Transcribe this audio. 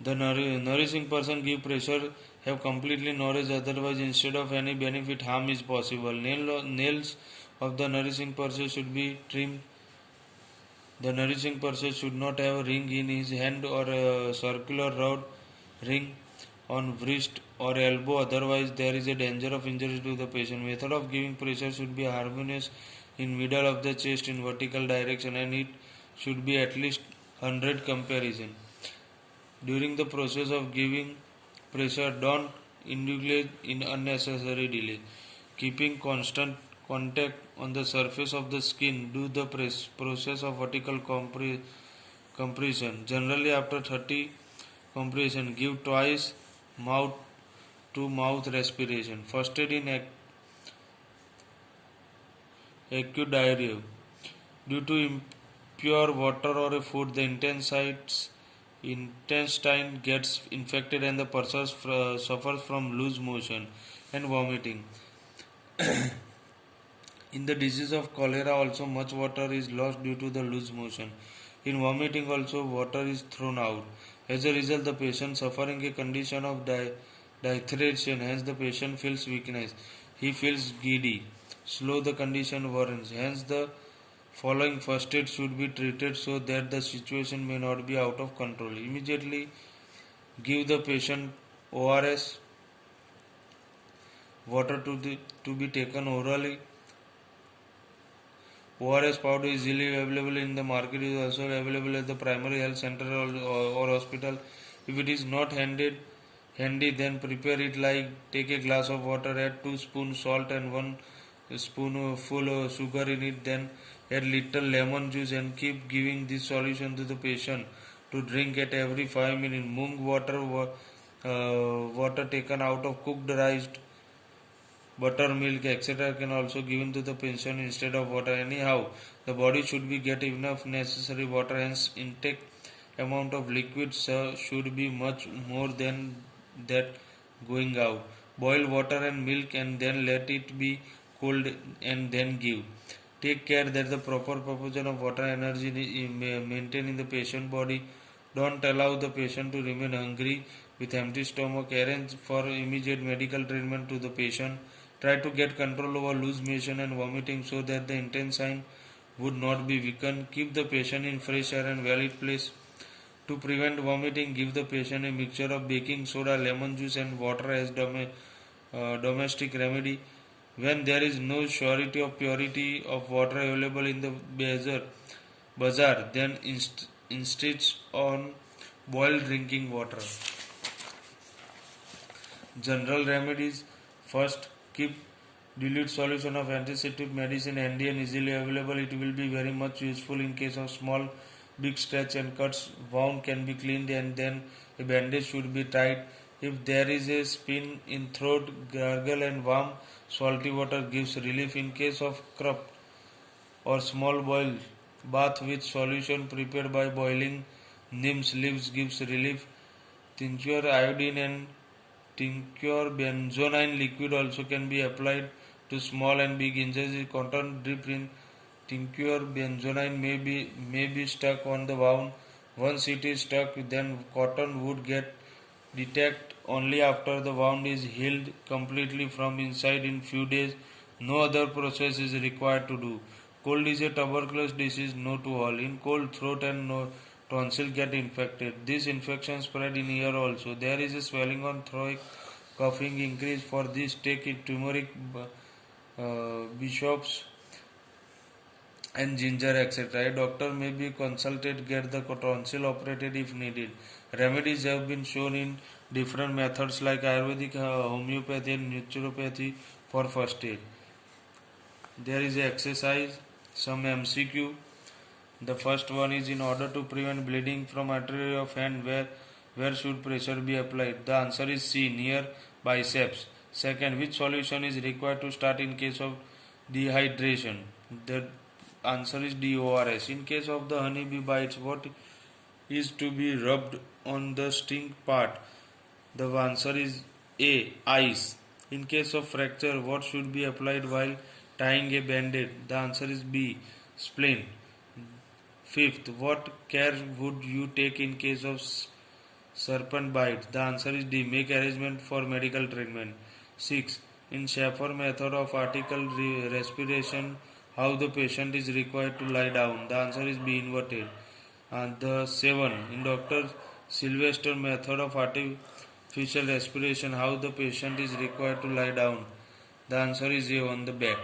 The nourishing person give pressure have completely nourished, otherwise instead of any benefit harm is possible. Nails of the nourishing person should be trimmed. The nourishing person should not have a ring in his hand or a circular rod ring on wrist or elbow, otherwise there is a danger of injury to the patient. Method of giving pressure should be harmonious in middle of the chest in vertical direction, and it should be at least 100 comparison. During the process of giving pressure, don't indulge in unnecessary delay. Keeping constant contact on the surface of the skin, do the process of vertical compression. Generally, after 30 compression, give twice mouth to mouth respiration. First aid in acute diarrhea. Due to impure water or a food, the intestine gets infected and the person suffers from loose motion and vomiting. In the disease of cholera also much water is lost due to the loose motion. In vomiting also water is thrown out. As a result, the patient suffering a condition of dehydration, hence the patient feels weakness. He feels giddy. Slow the condition warrants. Hence the following first aid should be treated so that the situation may not be out of control. Immediately give the patient ORS water to be taken orally. ORS powder is easily available in the market. It is also available at the primary health center or hospital. If it is not handy, then prepare it like take a glass of water, add 2 spoons salt and 1 spoonful sugar in it, then add little lemon juice and keep giving this solution to the patient to drink at every 5 minutes. Mung water taken out of cooked rice, butter, milk, etc. can also given to the patient instead of water. Anyhow, the body should be get enough necessary water, hence intake amount of liquid should be much more than that going out. Boil water and milk and then let it be cold and then give. Take care that the proper proportion of water energy is maintained in the patient body. Don't allow the patient to remain hungry with empty stomach. Arrange for immediate medical treatment to the patient. Try to get control over loose motion and vomiting so that the intestine would not be weakened. Keep the patient in fresh air and valid place. To prevent vomiting, give the patient a mixture of baking soda, lemon juice, and water as domestic remedy. When there is no surety of purity of water available in the bazaar, then insist on boiled drinking water. General remedies: first, keep dilute solution of antiseptic medicine handy and easily available. It will be very much useful in case of small, big scratch and cuts. Wound can be cleaned and then a bandage should be tied. If there is a spin in throat, gargle and warm salty water gives relief. In case of croup or small boil, bath with solution prepared by boiling neem's leaves gives relief. Tincture iodine and tincture benzoin liquid also can be applied to small and big injuries. Cotton drip in tincture benzoin may be stuck on the wound. Once it is stuck, then cotton would get detect only after the wound is healed completely from inside in few days. No other process is required to do. Cold is a tuberculous disease, no to all. In cold, throat and tonsil get infected. This infection spread in ear also. There is a swelling on throat, coughing increase. For this, take it turmeric, bishops, and ginger, etc. A doctor may be consulted, get the tonsil operated if needed. Remedies have been shown in different methods like Ayurvedic, homeopathy, and naturopathy for first aid. There is a exercise, some MCQ. The first one is, in order to prevent bleeding from artery of hand, where should pressure be applied? The answer is C, near biceps. Second, which solution is required to start in case of dehydration? The answer is D, ORS. In case of the honeybee bites, what is to be rubbed on the sting part? The answer is A, ice. In case of fracture, what should be applied while tying a band-aid? The answer is B, splint. Fifth, what care would you take in case of serpent bite? The answer is D. Make arrangement for medical treatment. 6. In Schaeffer method of article respiration, how the patient is required to lie down? The answer is B. Inverted. And the 7. In Dr. Sylvester method of artificial respiration, how the patient is required to lie down? The answer is A. On the back.